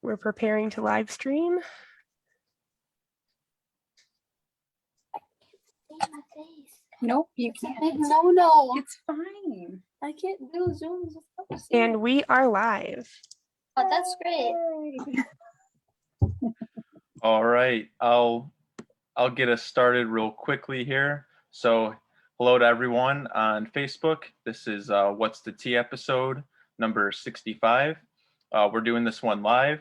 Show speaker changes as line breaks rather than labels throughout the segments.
We're preparing to live stream.
Nope, you can't.
No.
It's fine.
I can't do Zoom.
And we are live.
Oh, that's great.
All right, I'll get us started real quickly here. So hello to everyone on Facebook. This is What's the Tea episode number 65. We're doing this one live.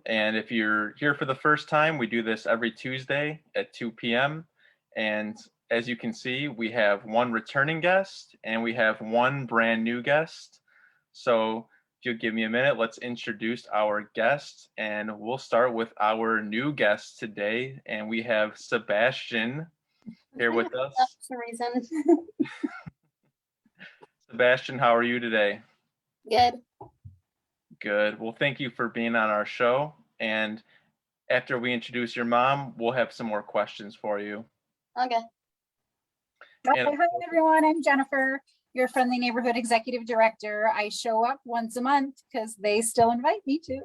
And if you're here for the first time, we do this every Tuesday at 2 p.m. And as you can see, we have one returning guest and we have one brand new guest. So if you'll give me a minute, let's introduce our guest, and we'll start with our new guest today. And we have Sebastian here with us.
For some reason.
Sebastian, how are you today?
Good.
Good. Well, thank you for being on our show. And after we introduce your mom, we'll have some more questions for you.
Okay.
Okay, hi everyone, I'm Jennifer, your friendly neighborhood executive director. I show up once a month because they still invite me to.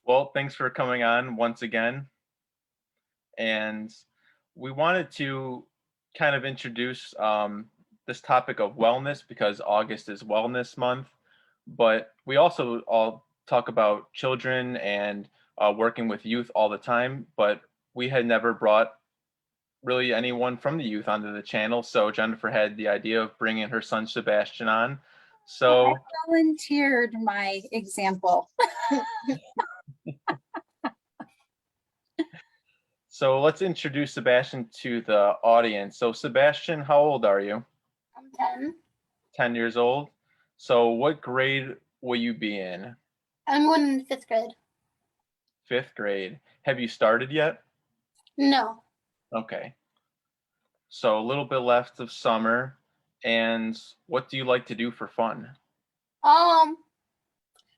Well, thanks for coming on once again. And we wanted to kind of introduce this topic of wellness because August is Wellness Month, but we also all talk about children and working with youth all the time, but we had never brought really anyone from the youth onto the channel. So Jennifer had the idea of bringing her son Sebastian on. So
I volunteered my example.
So let's introduce Sebastian to the audience. So Sebastian, how old are you?
I'm 10.
10 years old. So what grade will you be in?
I'm going in 5th grade.
5th grade. Have you started yet?
No.
Okay. So a little bit left of summer. And what do you like to do for fun?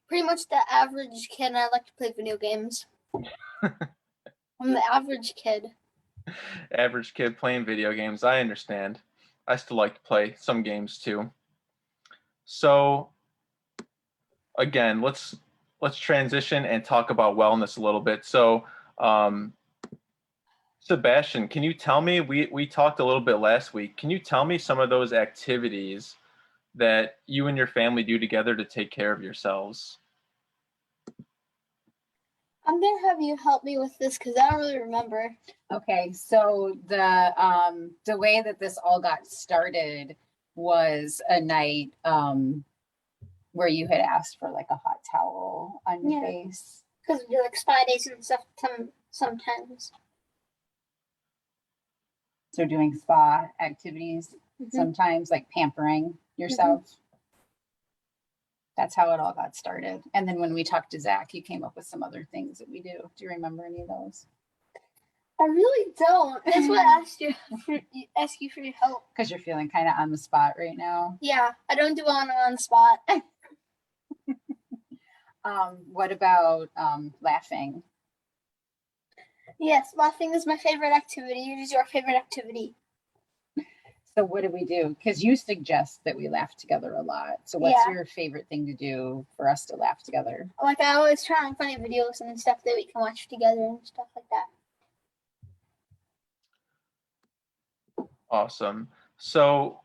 Pretty much the average kid. I like to play video games. I'm the average kid.
Average kid playing video games. I understand. I still like to play some games too. So again, let's transition and talk about wellness a little bit. So Sebastian, can you tell me, we talked a little bit last week, can you tell me some of those activities that you and your family do together to take care of yourselves?
I'm going to have you help me with this because I don't really remember.
Okay, so the way that this all got started was a night where you had asked for like a hot towel on your face.
Because we do like spa days and stuff sometimes.
So doing spa activities, sometimes like pampering yourself. That's how it all got started. And then when we talked to Zach, he came up with some other things that we do. Do you remember any of those?
I really don't. That's what I ask you for your help.
Because you're feeling kind of on the spot right now.
Yeah, I don't do on the spot.
What about laughing?
Yes, laughing is my favorite activity. It is your favorite activity.
So what do we do? Because you suggest that we laugh together a lot. So what's your favorite thing to do for us to laugh together?
Like I always try and funny videos and stuff that we can watch together and stuff like that.
Awesome. So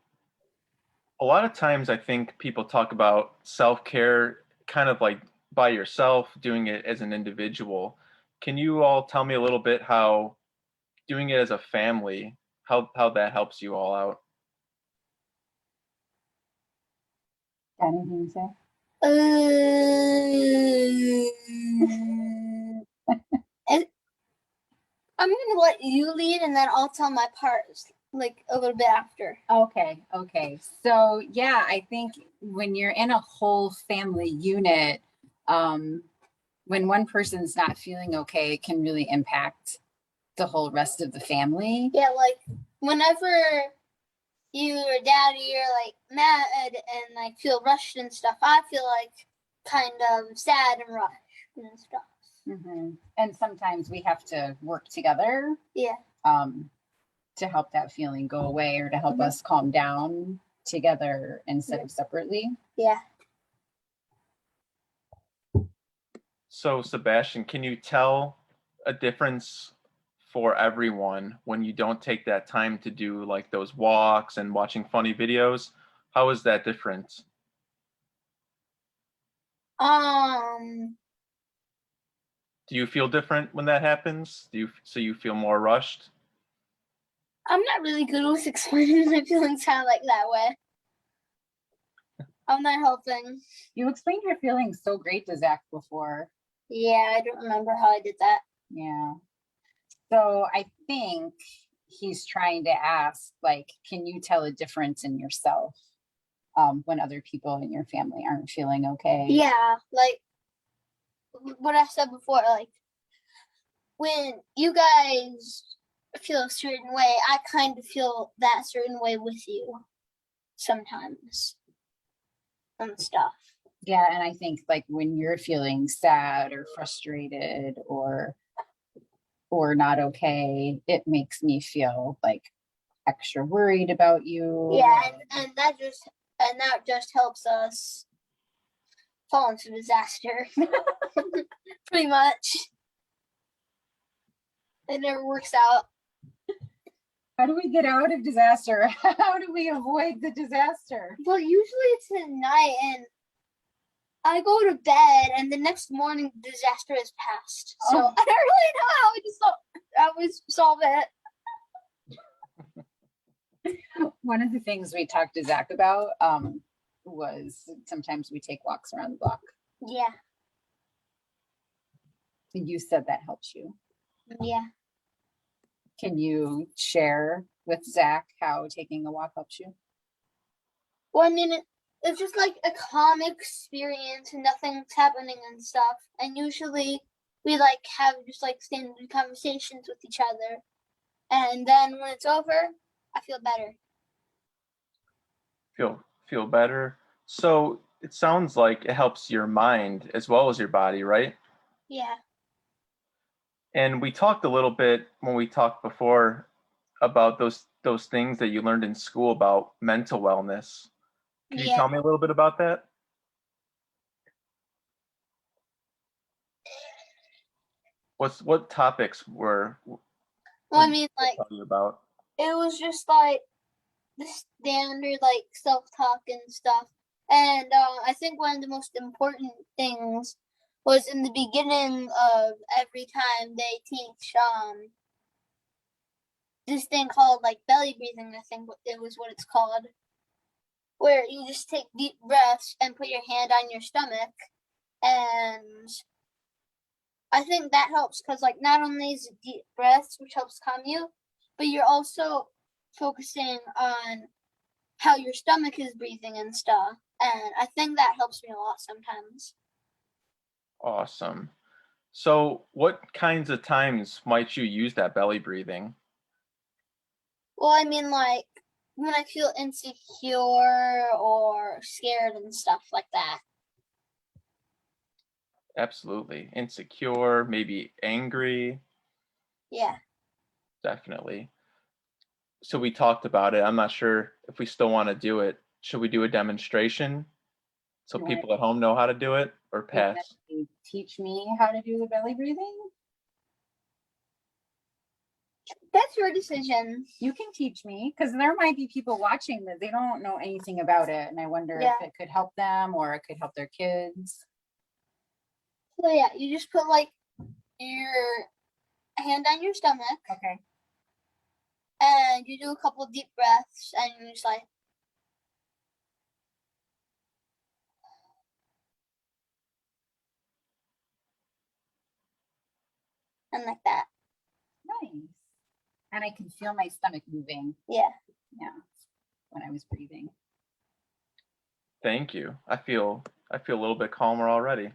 a lot of times I think people talk about self-care kind of like by yourself, doing it as an individual. Can you all tell me a little bit how doing it as a family, how that helps you all out?
Anything to say?
I'm gonna let you lead, and then I'll tell my parts like a little bit after.
Okay. So yeah, I think when you're in a whole family unit, when one person's not feeling okay, it can really impact the whole rest of the family.
Yeah, like whenever you or daddy are like mad and like feel rushed and stuff, I feel like kind of sad and rushed and stuff.
And sometimes we have to work together.
Yeah.
To help that feeling go away or to help us calm down together instead of separately.
Yeah.
So Sebastian, can you tell a difference for everyone when you don't take that time to do like those walks and watching funny videos? How is that different? Do you feel different when that happens? So you feel more rushed?
I'm not really good with explaining my feelings kind of like that way. I'm not helping.
You explained your feelings so great to Zach before.
Yeah, I don't remember how I did that.
Yeah. So I think he's trying to ask, like, can you tell a difference in yourself when other people in your family aren't feeling okay?
Yeah, like what I said before, like when you guys feel a certain way, I kind of feel that certain way with you sometimes and stuff.
Yeah, and I think like when you're feeling sad or frustrated or not okay, it makes me feel like extra worried about you.
Yeah, and that just helps us fall into disaster. Pretty much. It never works out.
How do we get out of disaster? How do we avoid the disaster?
Well, usually it's at night and I go to bed and the next morning the disaster is past. So
Oh.
I don't really know how we solve it.
One of the things we talked to Zach about was sometimes we take walks around the block.
Yeah.
And you said that helps you.
Yeah.
Can you share with Zach how taking a walk helps you?
Well, I mean, it's just like a calm experience and nothing's happening and stuff. And usually we like have just like standard conversations with each other. And then when it's over, I feel better.
Feel better. So it sounds like it helps your mind as well as your body, right?
Yeah.
And we talked a little bit when we talked before about those things that you learned in school about mental wellness. Can you
Yeah.
tell me a little bit about that? What topics were
Well, I mean, like,
tell you about?
it was just like the standard like self-talk and stuff. And I think one of the most important things was in the beginning of every time they teach this thing called like belly breathing. I think it was what it's called, where you just take deep breaths and put your hand on your stomach, and I think that helps because like not only is it deep breaths which helps calm you, but you're also focusing on how your stomach is breathing and stuff. And I think that helps me a lot sometimes.
Awesome. So what kinds of times might you use that belly breathing?
Well, I mean, like when I feel insecure or scared and stuff like that.
Absolutely. Insecure, maybe angry,
Yeah.
definitely. So we talked about it. I'm not sure if we still want to do it. Should we do a demonstration so
You wanna-
people at home know how to do it, or
You wanna
pass?
teach me how to do the belly breathing?
That's your decision.
You can teach me because there might be people watching that they don't know anything about it. And I wonder
Yeah.
if it could help them or it could help their kids.
So yeah, you just put like your hand on your stomach
Okay.
and you do a couple deep breaths and you just like and like that.
Nice. And I can feel my stomach moving.
Yeah.
Yeah. When I was breathing.
Thank you. I feel a little bit calmer already.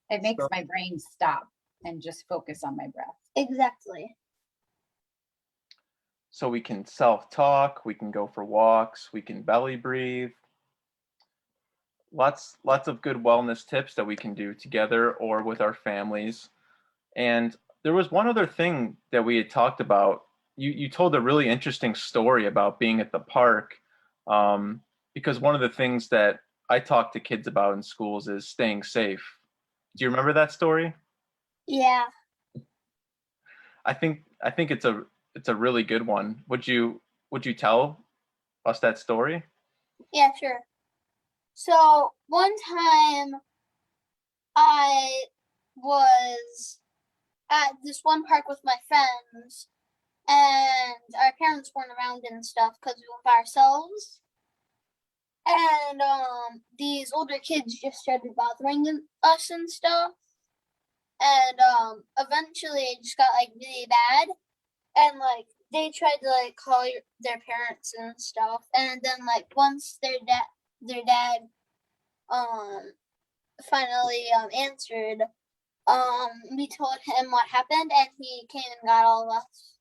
It makes
So-
my brain stop and just focus on my breath.
Exactly.
So we can self-talk, we can go for walks, we can belly breathe. Lots of good wellness tips that we can do together or with our families. And there was one other thing that we had talked about. You told a really interesting story about being at the park, because one of the things that I talk to kids about in schools is staying safe. Do you remember that story?
Yeah.
I think it's a really good one. Would you tell us that story?
Yeah, sure. So one time I was at this one park with my friends, and our parents weren't around and stuff because we went by ourselves. And these older kids just started bothering us and stuff. And eventually it just got like really bad. And like they tried to like call their parents and stuff. And then like once their dad finally answered, we told him what happened, and he came and got all of us,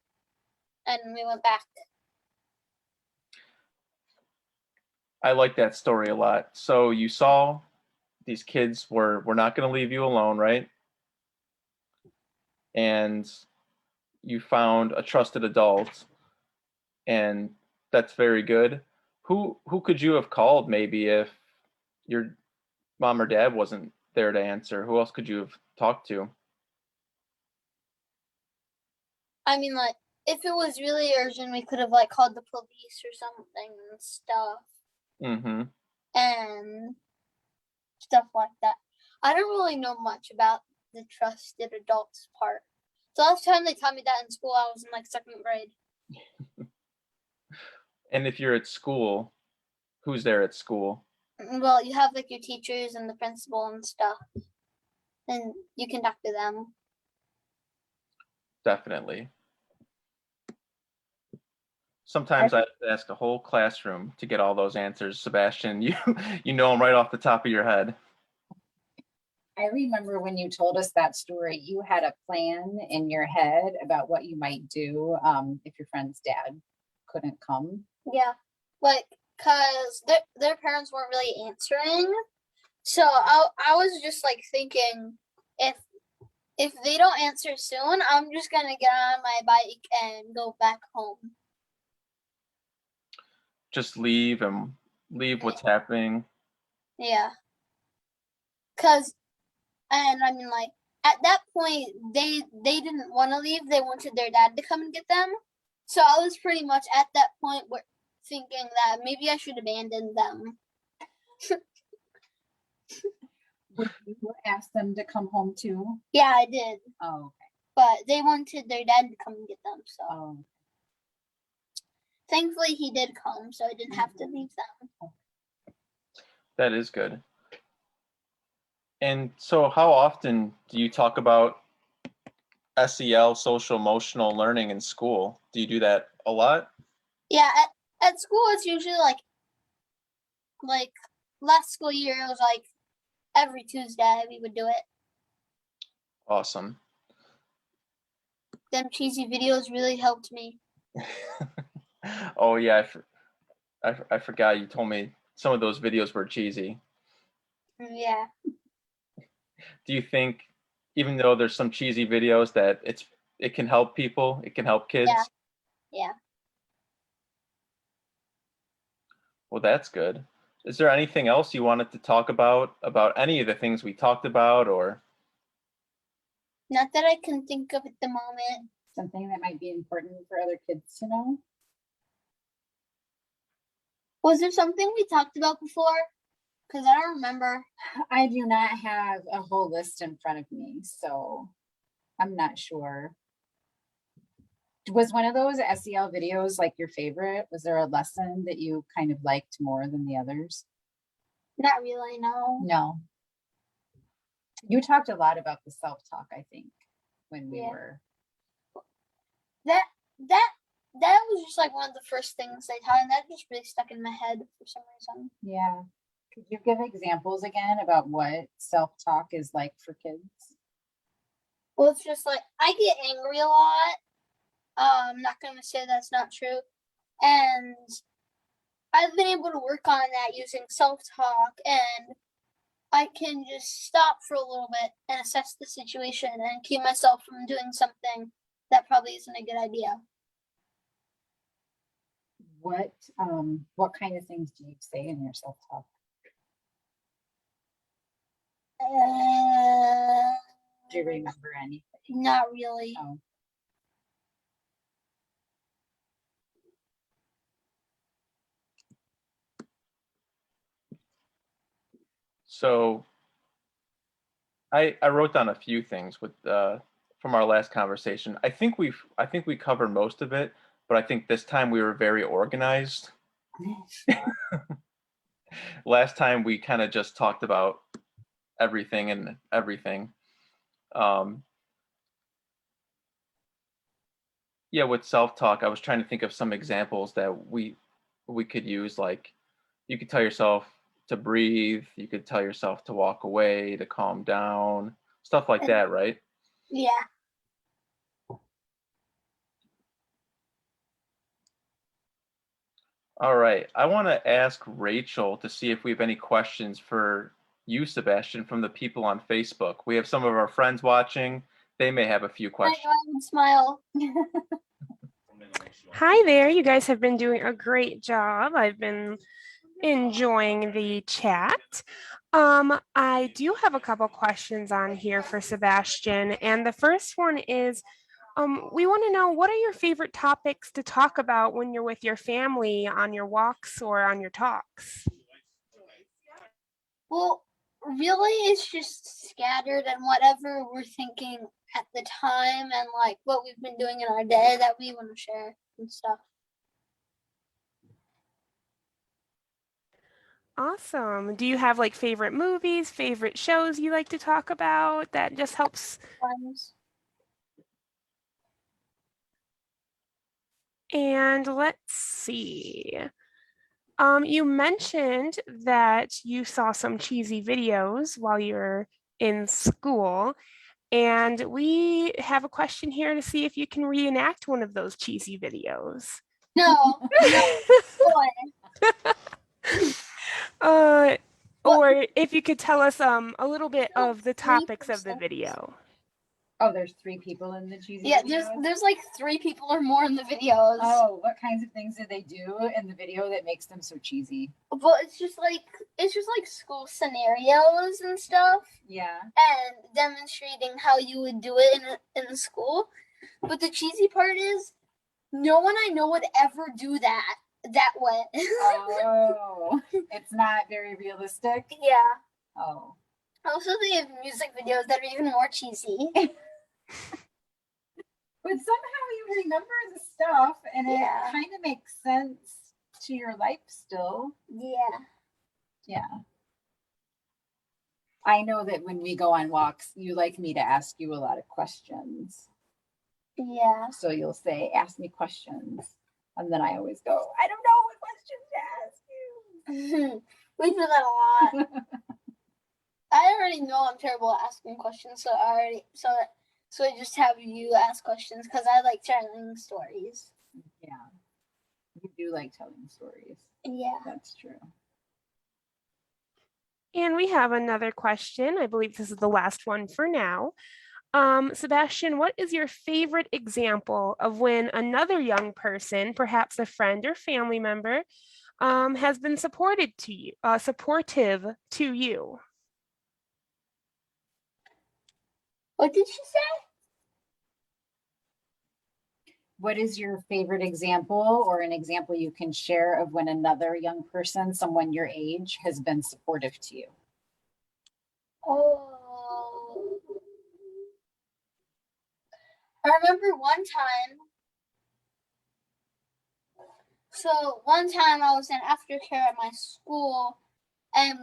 and we went back.
I like that story a lot. So you saw these kids were not going to leave you alone, right? And you found a trusted adult, and that's very good. Who could you have called maybe if your mom or dad wasn't there to answer? Who else could you have talked to?
I mean, like, if it was really urgent, we could have like called the police or something and stuff,
Mm-hmm.
and stuff like that. I don't really know much about the trusted adults part. The last time they taught me that in school, I was in like second grade.
And if you're at school, who's there at school?
Well, you have like your teachers and the principal and stuff, and you can talk to them.
Definitely. Sometimes I have to ask a whole classroom to get all those answers. Sebastian, you know them right off the top of your head.
I remember when you told us that story, you had a plan in your head about what you might do if your friend's dad couldn't come.
Yeah, like, cause their parents weren't really answering, so I was just like thinking, if they don't answer soon, I'm just gonna get on my bike and go back home.
Just leave what's happening.
Yeah, cause and I mean like at that point they didn't want to leave. They wanted their dad to come and get them. So I was pretty much at that point where thinking that maybe I should abandon them.
Would you ask them to come home too?
Yeah, I did.
Oh, okay.
But they wanted their dad to come and get them. So
Oh,
thankfully he did come, so I didn't have to leave them.
That is good. And so how often do you talk about SEL, social emotional learning in school? Do you do that a lot?
Yeah, at school it's usually like last school year it was like every Tuesday we would do it.
Awesome.
Them cheesy videos really helped me.
Oh yeah, I forgot you told me some of those videos were cheesy.
Yeah.
Do you think, even though there's some cheesy videos, that it can help people, it can help kids?
Yeah.
Well, that's good. Is there anything else you wanted to talk about any of the things we talked about, or?
Not that I can think of at the moment.
something that might be important for other kids to know?
Was there something we talked about before? Because I don't remember.
I do not have a whole list in front of me, so I'm not sure. Was one of those SEL videos like your favorite? Was there a lesson that you kind of liked more than the others?
Not really, no.
No. You talked a lot about the self-talk, I think, when we
Yeah.
were.
That was just like one of the first things they taught, and that just really stuck in my head for some reason.
Yeah. Could you give examples again about what self-talk is like for kids?
Well, it's just like I get angry a lot. I'm not gonna say that's not true. And I've been able to work on that using self-talk, and I can just stop for a little bit and assess the situation and keep myself from doing something that probably isn't a good idea.
What kind of things do you say in your self-talk? Do you remember any?
Not really.
Oh.
So I wrote down a few things with from our last conversation. I think we covered most of it, but I think this time we were very organized. Last time we kind of just talked about everything and everything. Yeah, with self-talk, I was trying to think of some examples that we could use. Like, you could tell yourself to breathe, you could tell yourself to walk away, to calm down, stuff like that, right?
Yeah.
All right. I want to ask Rachel to see if we have any questions for you, Sebastian, from the people on Facebook. We have some of our friends watching. They may have a few
I know,
questions.
I would smile.
Hi there. You guys have been doing a great job. I've been enjoying the chat. I do have a couple questions on here for Sebastian, and the first one is, we want to know, what are your favorite topics to talk about when you're with your family on your walks or on your talks?
Well, really, it's just scattered and whatever we're thinking at the time and like what we've been doing in our day that we want to share and stuff.
Awesome. Do you have like favorite movies, favorite shows you like to talk about that just helps?
Friends.
And let's see. You mentioned that you saw some cheesy videos while you were in school, and we have a question here to see if you can reenact one of those cheesy videos.
No, no, boy.
Uh,
What?
or if you could tell us a little bit of the topics of the
3%.
video.
Oh, there's 3 people in the cheesy
Yeah,
videos?
there's like 3 people or more in the videos.
Oh, what kinds of things did they do in the video that makes them so cheesy?
But it's just like school scenarios and stuff
Yeah.
and demonstrating how you would do it in school. But the cheesy part is no one I know would ever do that way.
Oh, it's not very realistic.
Yeah.
Oh.
Also, they have music videos that are even more cheesy.
But somehow you remember the stuff and
Yeah.
it kind of makes sense to your life still.
Yeah.
Yeah. I know that when we go on walks, you like me to ask you a lot of questions.
Yeah.
So you'll say, ask me questions. And then I always go, I don't know what questions to ask you.
We do that a lot. I already know I'm terrible at asking questions, so I just have you ask questions because I like telling stories.
Yeah. You do like telling stories.
Yeah.
That's true.
And we have another question. I believe this is the last one for now. Sebastian, what is your favorite example of when another young person, perhaps a friend or family member, has been supportive to you?
What did she say?
What is your favorite example or an example you can share of when another young person, someone your age, has been supportive to you?
Oh. I remember one time. So one time I was in aftercare at my school, and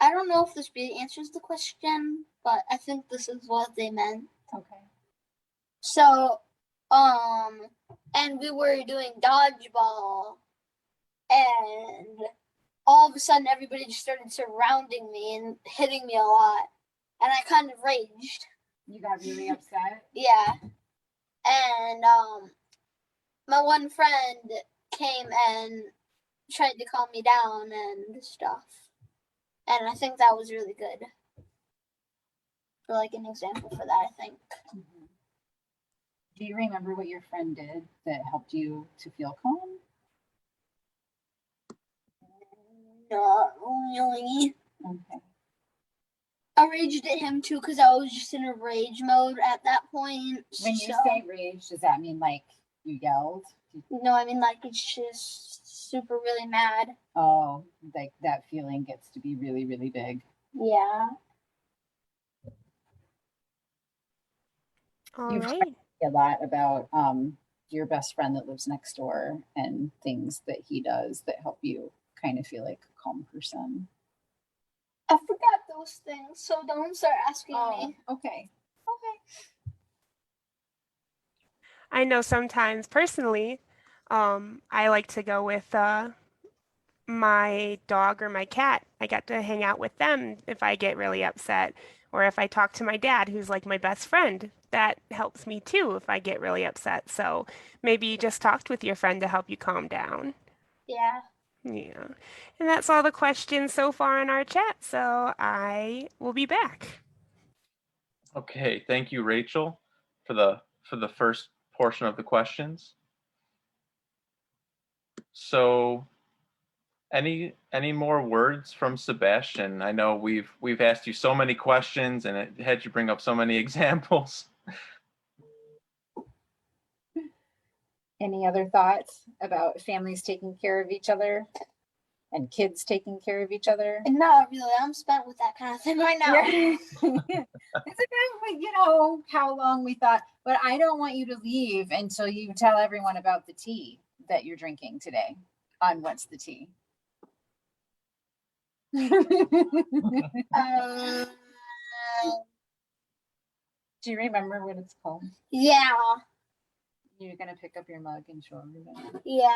I don't know if this really answers the question, but I think this is what they meant.
Okay.
So, and we were doing dodgeball, and all of a sudden everybody just started surrounding me and hitting me a lot, and I kind of raged.
You got really upset?
Yeah. And my one friend came and tried to calm me down and stuff. And I think that was really good. For like an example for that, I think.
Mm-hmm. Do you remember what your friend did that helped you to feel calm?
Not really.
Okay.
I raged at him too because I was just in a rage mode at that point.
When you say rage, does that mean like you yelled?
No, I mean like it's just super really mad.
Oh, like that feeling gets to be really, really big.
Yeah.
All
You've
right.
a lot about your best friend that lives next door and things that he does that help you kind of feel like a calm person.
I forgot those things, so don't start asking me.
Okay.
I know sometimes personally, I like to go with my dog or my cat. I got to hang out with them if I get really upset, or if I talk to my dad, who's like my best friend. That helps me too if I get really upset. So maybe you just talked with your friend to help you calm down.
Yeah.
Yeah. And that's all the questions so far in our chat. So I will be back.
Okay, thank you, Rachel, for the first portion of the questions. So any more words from Sebastian? I know we've asked you so many questions and it had you bring up so many examples.
Any other thoughts about families taking care of each other and kids taking care of each other?
And not really. I'm spent with that kind of thing right now.
Yeah. It's about, you know, how long we thought, but I don't want you to leave until you tell everyone about the tea that you're drinking today on What's the Tea.
Um,
Do you remember what it's called?
yeah.
You're gonna pick up your mug and show everybody.
Yeah.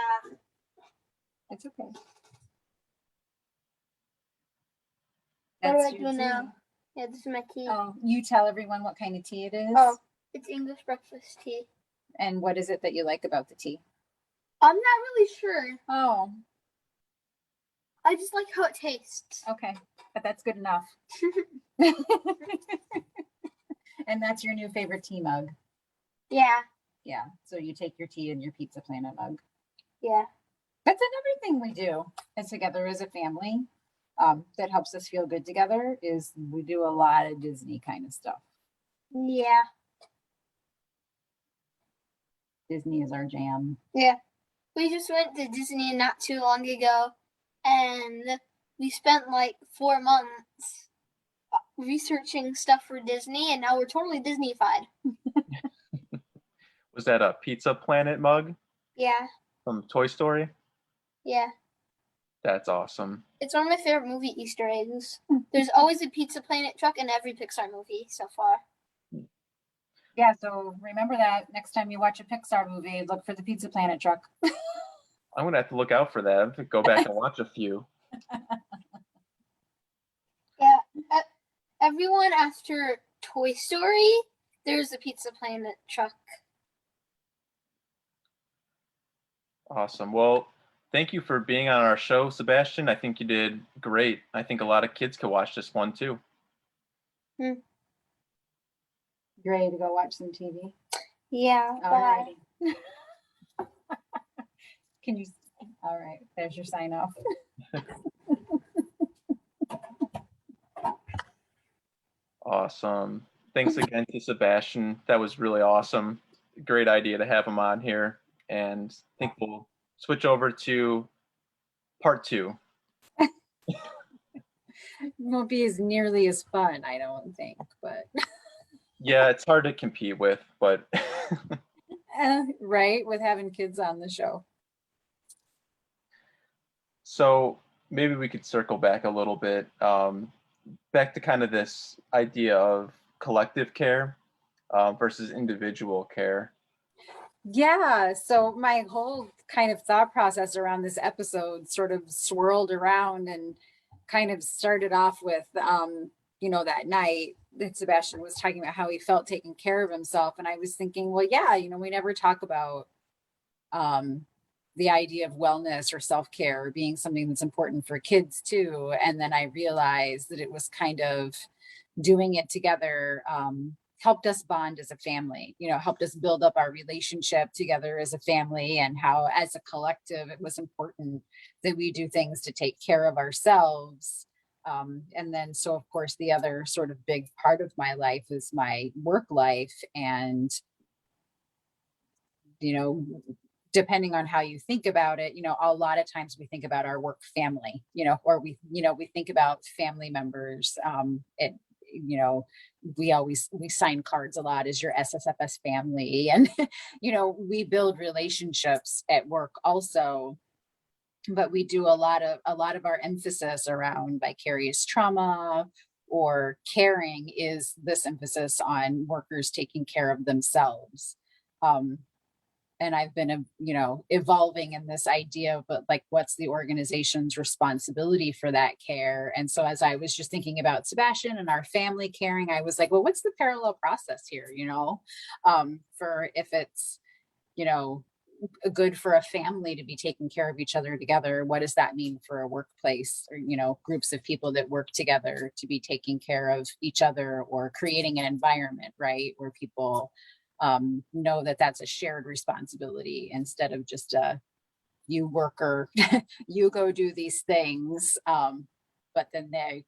It's okay.
What do I
your
do now?
tea.
Yeah, this is my tea.
Oh, you tell everyone what kind of tea it is.
Oh, it's English breakfast tea.
And what is it that you like about the tea?
I'm not really sure.
Oh,
I just like how it tastes.
okay. But that's good enough. And that's your new favorite tea mug.
Yeah.
Yeah. So you take your tea in your Pizza Planet mug.
Yeah.
That's another thing we do as together as a family that helps us feel good together is we do a lot of Disney kind of stuff.
Yeah.
Disney is our jam.
Yeah. We just went to Disney not too long ago, and we spent like 4 months researching stuff for Disney, and now we're totally Disney-fied.
Was that a Pizza Planet mug
Yeah.
from Toy Story?
Yeah.
That's awesome.
It's one of my favorite movie Easter eggs. There's always a Pizza Planet truck in every Pixar movie so far.
Yeah, so remember that next time you watch a Pixar movie, look for the Pizza Planet truck.
I'm gonna have to look out for that. I have to go back and watch a few.
Yeah. Everyone after Toy Story, there's a Pizza Planet truck.
Awesome. Well, thank you for being on our show, Sebastian. I think you did great. I think a lot of kids could watch this one too.
You ready to go watch some TV?
Yeah. Bye.
Alrighty. Can you? All right. There's your sign off.
Awesome. Thanks again to Sebastian. That was really awesome. Great idea to have him on here. And I think we'll switch over to part 2.
Won't be as nearly as fun, I don't think, but
Yeah, it's hard to compete with, but
right, with having kids on the show.
so maybe we could circle back a little bit, back to kind of this idea of collective care versus individual care.
Yeah, so my whole kind of thought process around this episode sort of swirled around and kind of started off with you know, that night that Sebastian was talking about how he felt taking care of himself, and I was thinking, well, yeah, you know, we never talk about the idea of wellness or self-care being something that's important for kids too. And then I realized that it was kind of doing it together helped us bond as a family, you know, helped us build up our relationship together as a family, and how as a collective it was important that we do things to take care of ourselves And then, so of course, the other sort of big part of my life is my work life. And, depending on how you think about it, a lot of times we think about our work family, or we think about family members. We sign cards a lot as your SSFS family. And, we build relationships at work also, but we do a lot of our emphasis around vicarious trauma or caring is this emphasis on workers taking care of themselves. And I've been, evolving in this idea, but like, what's the organization's responsibility for that care? And so as I was just thinking about Sebastian and our family caring, I was like, well, what's the parallel process here, for if it's, good for a family to be taking care of each other together, what does that mean for a workplace or, groups of people that work together to be taking care of each other or creating an environment, right, where people know that that's a shared responsibility instead of just you worker, you go do these things, but then the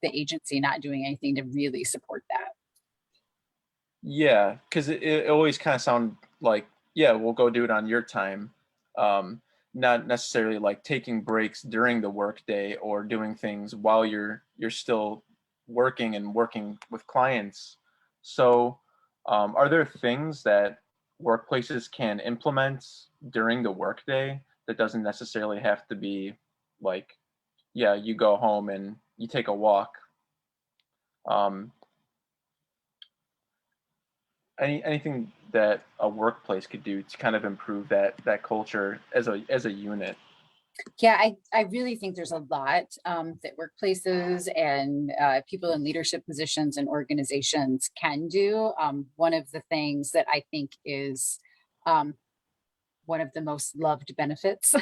agency not doing anything to really support that.
Yeah, because it always kind of sound like, yeah, we'll go do it on your time. Not necessarily like taking breaks during the workday or doing things while you're still working and working with clients. So are there things that workplaces can implement during the workday that doesn't necessarily have to be like, yeah, you go home and you take a walk? Anything that a workplace could do to kind of improve that culture as a unit?
Yeah, I really think there's a lot that workplaces and people in leadership positions and organizations can do. One of the things that I think is one of the most loved benefits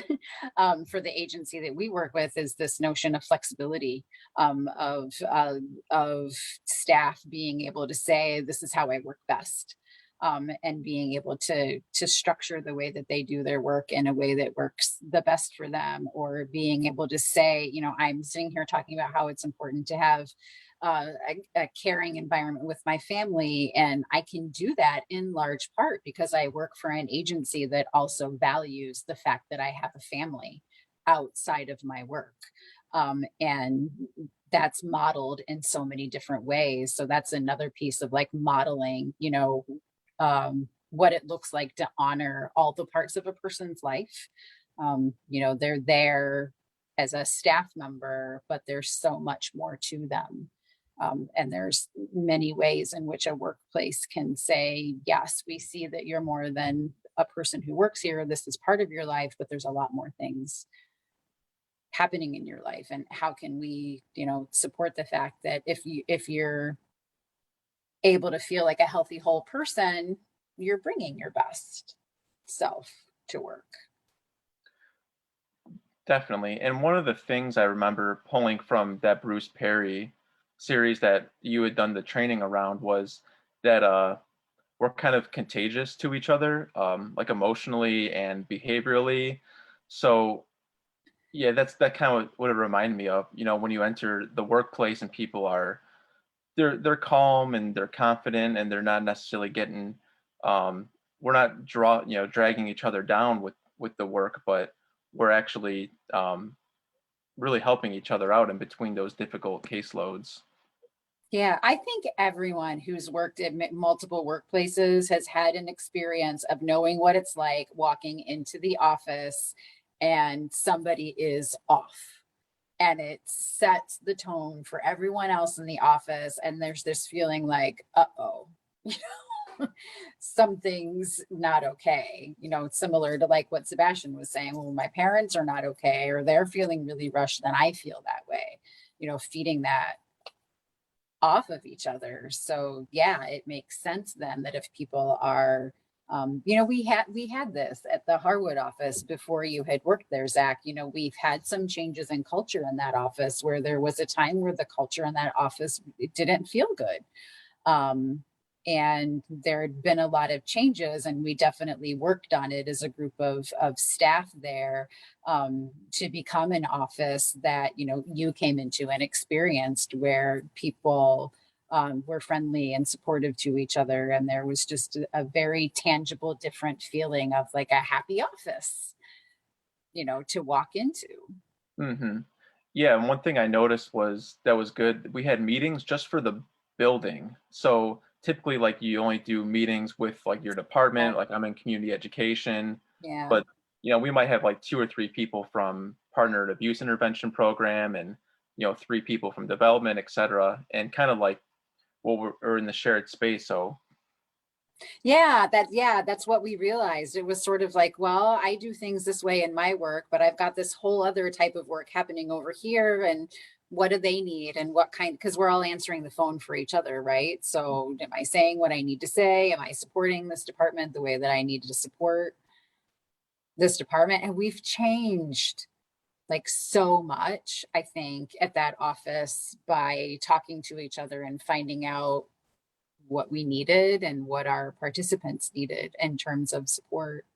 for the agency that we work with is this notion of flexibility, of staff being able to say, this is how I work best. And being able to structure the way that they do their work in a way that works the best for them, or being able to say, I'm sitting here talking about how it's important to have a caring environment with my family, and I can do that in large part because I work for an agency that also values the fact that I have a family outside of my work. And that's modeled in so many different ways. So that's another piece of like modeling, what it looks like to honor all the parts of a person's life. They're there as a staff member, but there's so much more to them. And there's many ways in which a workplace can say, yes, we see that you're more than a person who works here. This is part of your life, but there's a lot more things happening in your life. And how can we, support the fact that if you're able to feel like a healthy whole person, you're bringing your best self to work.
Definitely. And one of the things I remember pulling from that Bruce Perry series that you had done the training around was that we're kind of contagious to each other, like emotionally and behaviorally. So yeah, that kind of what it reminded me of, when you enter the workplace and people are they're calm and they're confident and they're not necessarily getting we're not dragging each other down with the work, but we're actually really helping each other out in between those difficult caseloads.
Yeah, I think everyone who's worked at multiple workplaces has had an experience of knowing what it's like walking into the office and somebody is off, and it sets the tone for everyone else in the office. And there's this feeling like, uh-oh, something's not okay. It's similar to like what Sebastian was saying. Well, my parents are not okay, or they're feeling really rushed, then I feel that way, feeding that off of each other. So yeah, it makes sense then that if people are we had this at the Harwood office before you had worked there, Zach. We've had some changes in culture in that office where there was a time where the culture in that office, it didn't feel good. And there had been a lot of changes, and we definitely worked on it as a group of staff there, to become an office that, you came into and experienced, where people were friendly and supportive to each other. And there was just a very tangible, different feeling of like a happy office, to walk into.
Mm-hmm. Yeah, and one thing I noticed that was good. We had meetings just for the building. So typically, like you only do meetings with like your department. Like I'm in community education,
Yeah.
but we might have like 2 or 3 people from partnered abuse intervention program, and 3 people from development, etc. And kind of like we're in the shared space. So
Yeah, that's what we realized. It was sort of like, well, I do things this way in my work, but I've got this whole other type of work happening over here. And what do they need, and what kind, because we're all answering the phone for each other, right? So am I saying what I need to say? Am I supporting this department the way that I need to support this department? And we've changed like so much, I think, at that office by talking to each other and finding out what we needed and what our participants needed in terms of support.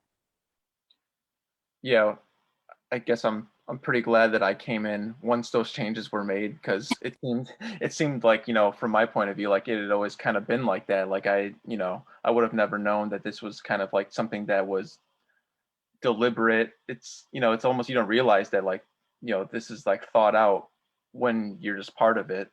yeah, I guess I'm pretty glad that I came in once those changes were made, because it seemed like, from my point of view, like it had always kind of been like that. Like I would have never known that this was kind of like something that was deliberate. It's almost, you don't realize that, like, this is like thought out when you're just part of it.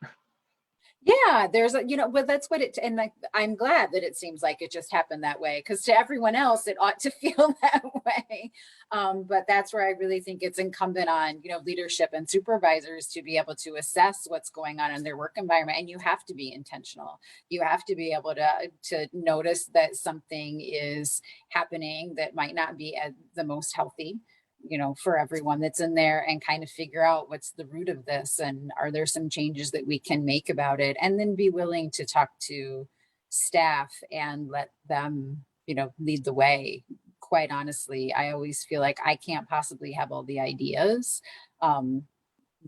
Yeah, there's but that's what and like, I'm glad that it seems like it just happened that way, because to everyone else it ought to feel that way. But that's where I really think it's incumbent on, leadership and supervisors to be able to assess what's going on in their work environment. And you have to be intentional. You have to be able to notice that something is happening that might not be at the most healthy, for everyone that's in there, and kind of figure out what's the root of this, and are there some changes that we can make about it, and then be willing to talk to staff and let them, lead the way. Quite honestly, I always feel like I can't possibly have all the ideas.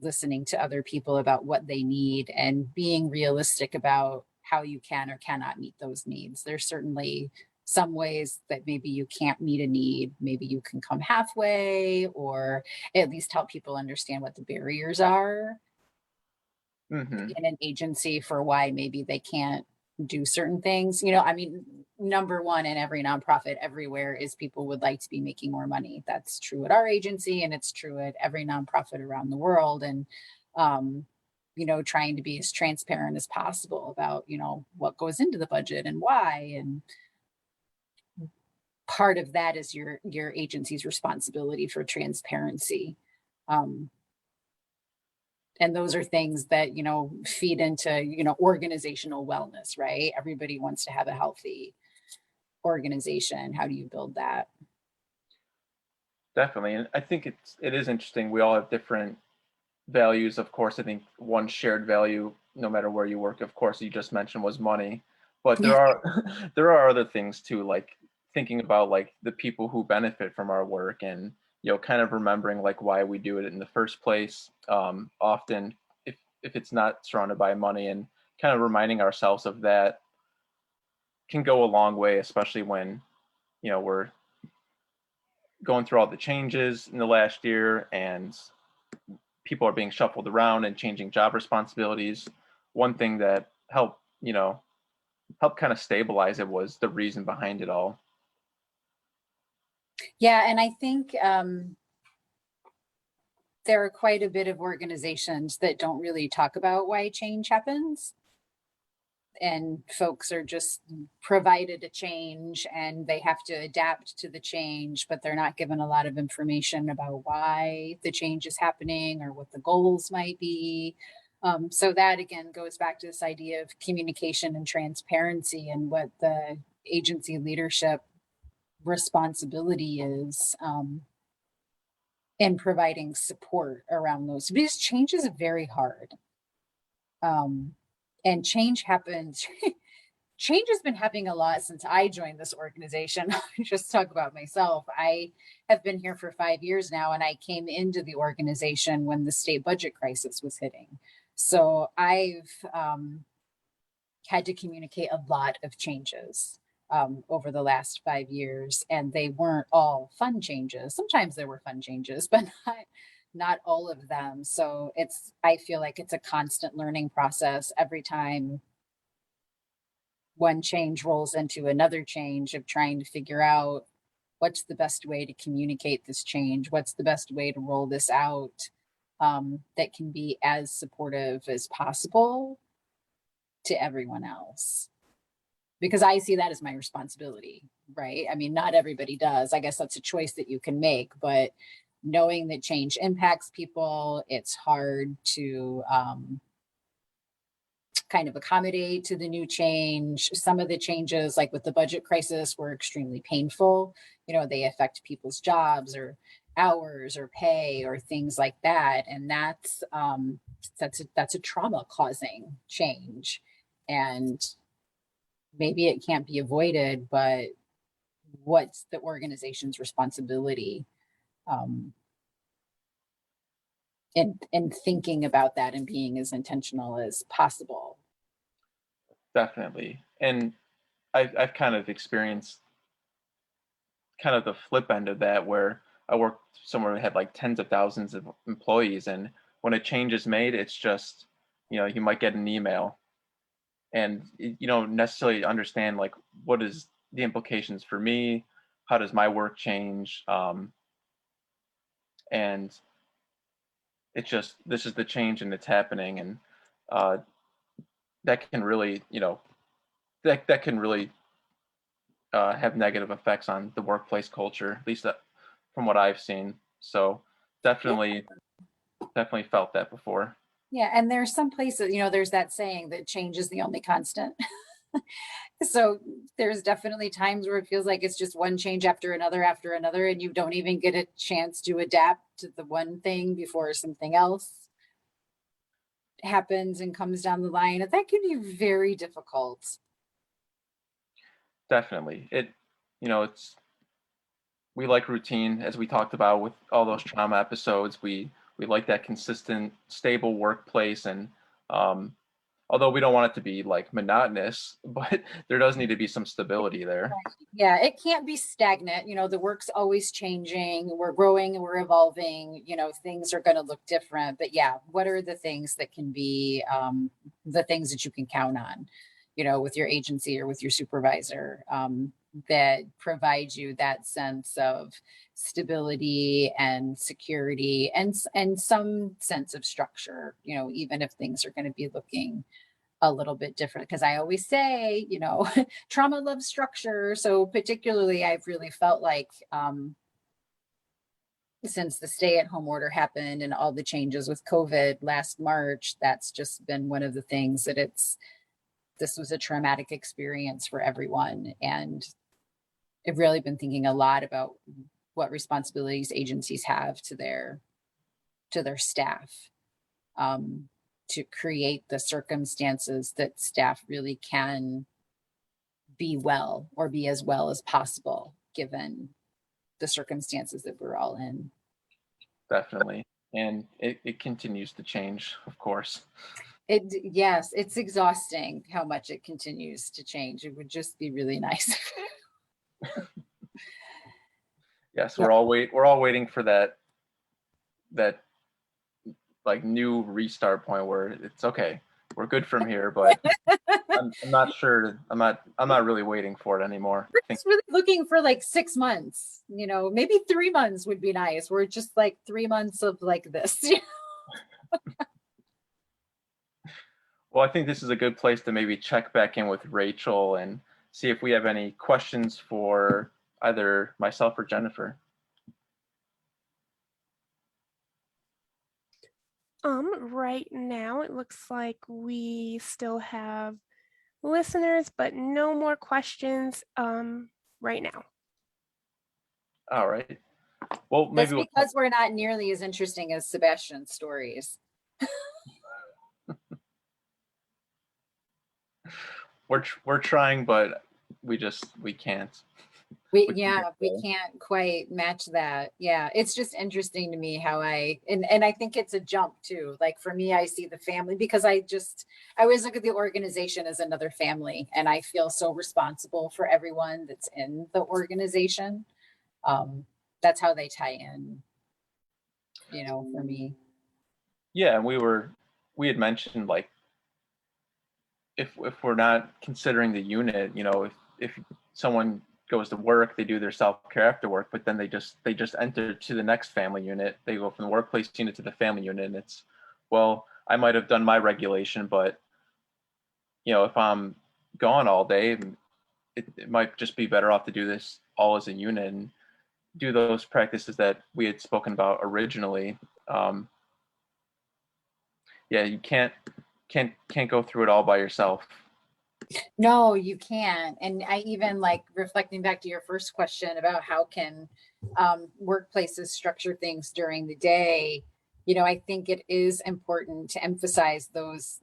Listening to other people about what they need and being realistic about how you can or cannot meet those needs. There's certainly some ways that maybe you can't meet a need. Maybe you can come halfway, or at least help people understand what the barriers are
Hmm.
in an agency for why maybe they can't do certain things. I mean, number one in every nonprofit everywhere is people would like to be making more money. That's true at our agency, and it's true at every nonprofit around the world. And trying to be as transparent as possible about, what goes into the budget and why. And part of that is your agency's responsibility for transparency. Um, and those are things that, feed into, organizational wellness, right? Everybody wants to have a healthy organization. How do you build that?
Definitely, and I think it is interesting. We all have different values, of course. I think one shared value, no matter where you work, of course, you just mentioned, was money. But there
Yeah.
are there are other things too, like thinking about like the people who benefit from our work, and kind of remembering like why we do it in the first place. Often, if it's not surrounded by money, and kind of reminding ourselves of that can go a long way, especially when we're going through all the changes in the last year, and people are being shuffled around and changing job responsibilities. One thing that helped kind of stabilize it was the reason behind it all.
Yeah, and I think there are quite a bit of organizations that don't really talk about why change happens. And folks are just provided a change and they have to adapt to the change, but they're not given a lot of information about why the change is happening or what the goals might be. So that again goes back to this idea of communication and transparency, and what the agency leadership responsibility is, in providing support around those, because change is very hard. And change happens. Change has been happening a lot since I joined this organization. Just talk about myself. I have been here for 5 years now, and I came into the organization when the state budget crisis was hitting. So I've had to communicate a lot of changes over the last 5 years, and they weren't all fun changes. Sometimes there were fun changes, but not all of them. So I feel like it's a constant learning process every time one change rolls into another change, of trying to figure out what's the best way to communicate this change, what's the best way to roll this out that can be as supportive as possible to everyone else. Because I see that as my responsibility, right? I mean, not everybody does. I guess that's a choice that you can make, but knowing that change impacts people, it's hard to kind of accommodate to the new change. Some of the changes, like with the budget crisis, were extremely painful. You know, they affect people's jobs or hours or pay or things like that. And that's a trauma causing change. And maybe it can't be avoided, but what's the organization's responsibility in thinking about that and being as intentional as possible?
Definitely. And I've kind of experienced kind of the flip end of that, where I worked somewhere that had like tens of thousands of employees, and when a change is made, it's just, you might get an email and you don't necessarily understand like what is the implications for me, how does my work change, and this is the change and it's happening, and uh, that can really that can really have negative effects on the workplace culture, at least from what I've seen. So definitely felt that before.
Yeah, and there's some places, there's that saying that change is the only constant. So there's definitely times where it feels like it's just one change after another, and you don't even get a chance to adapt to the one thing before something else happens and comes down the line. And that can be very difficult.
Definitely. It's we like routine, as we talked about with all those trauma episodes. We like that consistent, stable workplace, and although we don't want it to be like monotonous, but there does need to be some stability there.
Yeah, it can't be stagnant. The work's always changing. We're growing, we're evolving, things are going to look different. But yeah, what are the things that can be the things that you can count on, with your agency or with your supervisor, that provide you that sense of stability and security and some sense of structure, even if things are going to be looking a little bit different. Because I always say, trauma loves structure. So particularly, I've really felt like since the stay-at-home order happened and all the changes with COVID last March, that's just been one of the things that this was a traumatic experience for everyone. And I've really been thinking a lot about what responsibilities agencies have to their staff, to create the circumstances that staff really can be well, or be as well as possible, given the circumstances that we're all in.
Definitely. And it continues to change, of course.
Yes, it's exhausting how much it continues to change. It would just be really nice.
Yes,
Yeah.
we're all waiting for that like new restart point where it's okay, we're good from here, but I'm not sure. I'm not really waiting for it anymore.
We're just really looking for like 6 months, maybe 3 months would be nice. We're just like 3 months of like this.
Well, I think this is a good place to maybe check back in with Rachel and see if we have any questions for either myself or Jennifer.
Right now it looks like we still have listeners, but no more questions right now.
All right. Well,
That's
maybe
because we're not nearly as interesting as Sebastian's stories.
we're trying, but we can't.
We
with
we
people.
can't quite match that. Yeah, it's just interesting to me how and I think it's a jump too. Like for me, I see the family because I always look at the organization as another family, and I feel so responsible for everyone that's in the organization. Um, that's how they tie in, for me.
Yeah, and we had mentioned like if we're not considering the unit, if someone goes to work, they do their self-care after work, but then they just enter to the next family unit. They go from the workplace unit to the family unit, and it's, well, I might have done my regulation, but if I'm gone all day, it might just be better off to do this all as a unit and do those practices that we had spoken about originally. Um, yeah, you can't go through it all by yourself.
No, you can't. And I even like reflecting back to your first question about how can workplaces structure things during the day. I think it is important to emphasize those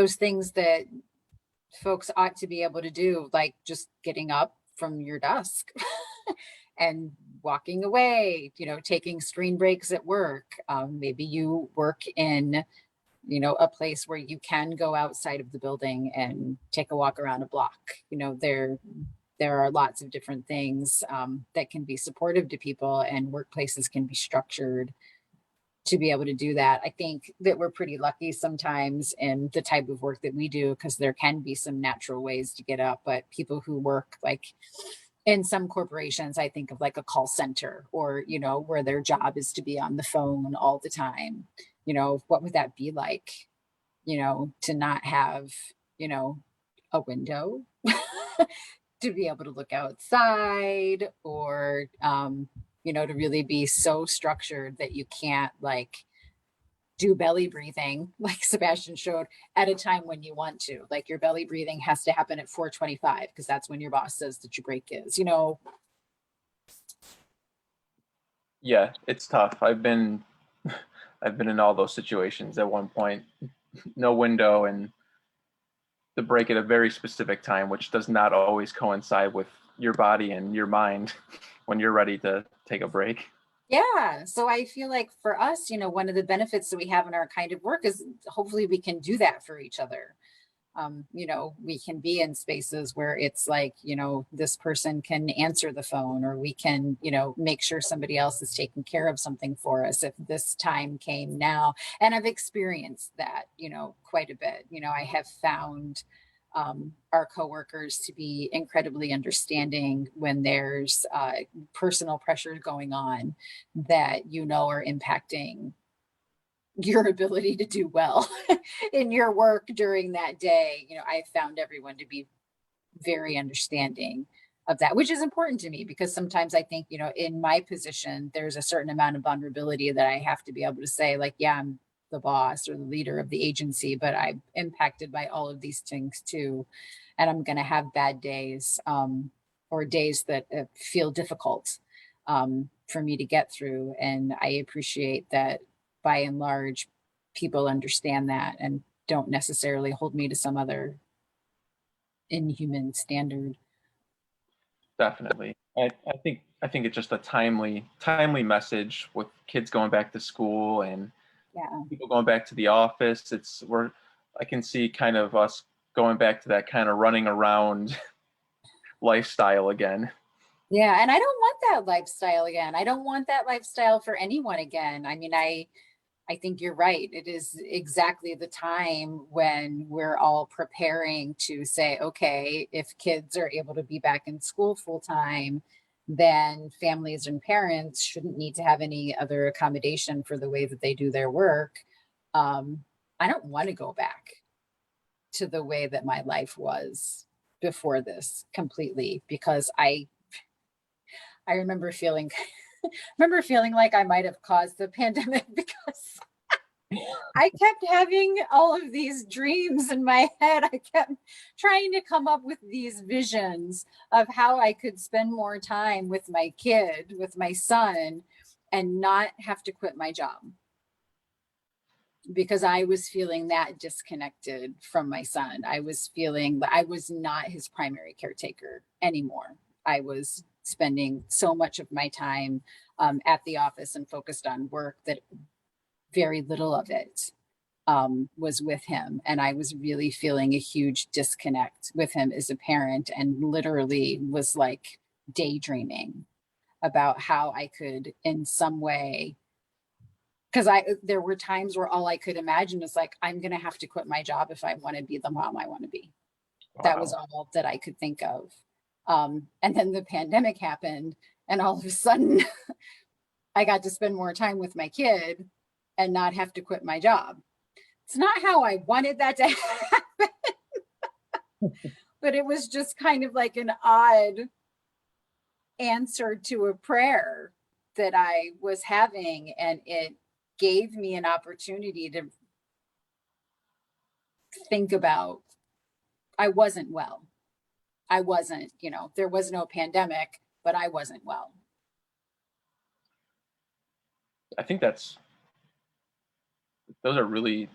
things that folks ought to be able to do, like just getting up from your desk and walking away, taking screen breaks at work. Maybe you work in a place where you can go outside of the building and take a walk around a block. There are lots of different things that can be supportive to people, and workplaces can be structured to be able to do that. I think that we're pretty lucky sometimes in the type of work that we do because there can be some natural ways to get up, but people who work like in some corporations, I think of like a call center or, where their job is to be on the phone all the time. What would that be like, to not have, a window to be able to look outside or, to really be so structured that you can't like do belly breathing like Sebastian showed at a time when you want to. Like your belly breathing has to happen at 4:25 because that's when your boss says that your break is.
Yeah, it's tough. I've been in all those situations at one point. No window and the break at a very specific time, which does not always coincide with your body and your mind when you're ready to take a break.
Yeah. So I feel like for us, one of the benefits that we have in our kind of work is hopefully we can do that for each other. We can be in spaces where it's like, this person can answer the phone, or we can, make sure somebody else is taking care of something for us if this time came now. And I've experienced that, quite a bit. I have found our coworkers to be incredibly understanding when there's personal pressure going on that are impacting your ability to do well in your work during that day. I found everyone to be very understanding of that, which is important to me because sometimes I think, in my position, there's a certain amount of vulnerability that I have to be able to say, like, yeah, I'm the boss or the leader of the agency, but I'm impacted by all of these things too. And I'm going to have bad days or days that feel difficult for me to get through. And I appreciate that by and large, people understand that and don't necessarily hold me to some other inhuman standard.
Definitely. I think it's just a timely message with kids going back to school and
Yeah.
people going back to the office. I can see kind of us going back to that kind of running around lifestyle again.
Yeah. And I don't want that lifestyle again. I don't want that lifestyle for anyone again. I mean, I think you're right. It is exactly the time when we're all preparing to say, okay, if kids are able to be back in school full time, then families and parents shouldn't need to have any other accommodation for the way that they do their work. I don't want to go back to the way that my life was before this completely because I remember feeling like I might have caused the pandemic because I kept having all of these dreams in my head. I kept trying to come up with these visions of how I could spend more time with my kid, with my son, and not have to quit my job. because I was feeling that disconnected from my son. I was feeling that I was not his primary caretaker anymore. I was spending so much of my time at the office and focused on work that very little of it was with him. And I was really feeling a huge disconnect with him as a parent, and literally was like daydreaming about how I could in some way, because there were times where all I could imagine was like, I'm going to have to quit my job if I want to be the mom I want to be. That was all that I could think of. And then the pandemic happened, and all of a sudden I got to spend more time with my kid and not have to quit my job. It's not how I wanted that to happen, but it was just kind of like an odd answer to a prayer that I was having, and it gave me an opportunity to think about, I wasn't well. I wasn't, there was no pandemic, but I wasn't well.
I think those are really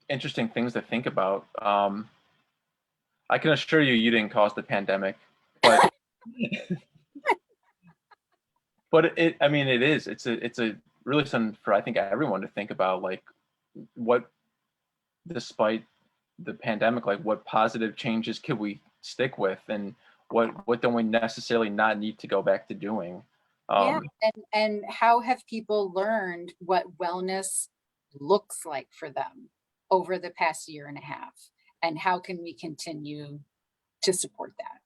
interesting things to think about. I can assure you, you didn't cause the pandemic, but but I mean, it's a really something for, I think, everyone to think about, like what, despite the pandemic, like what positive changes could we stick with, and what don't we necessarily not need to go back to doing.
Yeah, and how have people learned what wellness looks like for them over the past year and a half, and how can we continue to support that?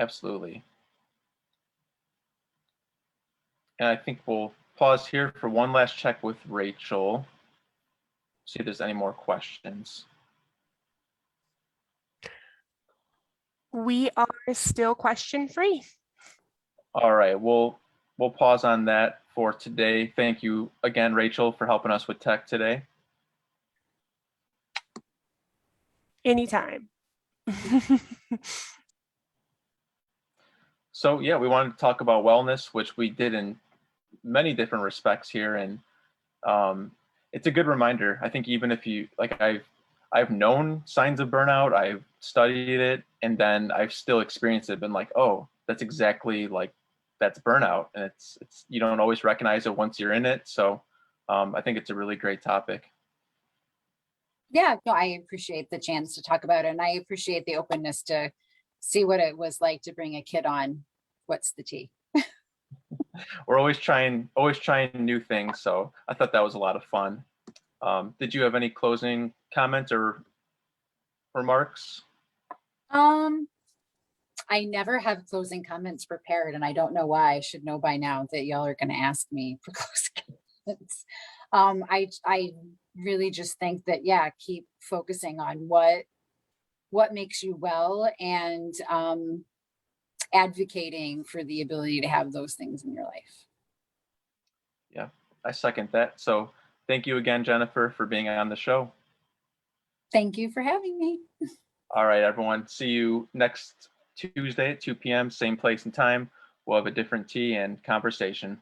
Absolutely. And I think we'll pause here for one last check with Rachel. See if there's any more questions.
We are still question free.
All right, we'll pause on that for today. Thank you again, Rachel, for helping us with tech today.
Anytime.
So yeah, we wanted to talk about wellness, which we did in many different respects here, and it's a good reminder. I think even if you, like, I've known signs of burnout, I've studied it, and then I've still experienced it, been like, oh, that's exactly like, that's burnout, and it's you don't always recognize it once you're in it. So I think it's a really great topic.
Yeah, no, I appreciate the chance to talk about it, and I appreciate the openness to see what it was like to bring a kid on What's the Tea.
We're always trying new things, so I thought that was a lot of fun. Did you have any closing comments or remarks?
I never have closing comments prepared, and I don't know why. I should know by now that y'all are going to ask me for closing comments. I really just think that, yeah, keep focusing on what makes you well, and advocating for the ability to have those things in your life.
Yeah, I second that. So thank you again, Jennifer, for being on the show.
Thank you for having me.
All right, everyone. See you next Tuesday at 2 p.m., same place and time. We'll have a different tea and conversation.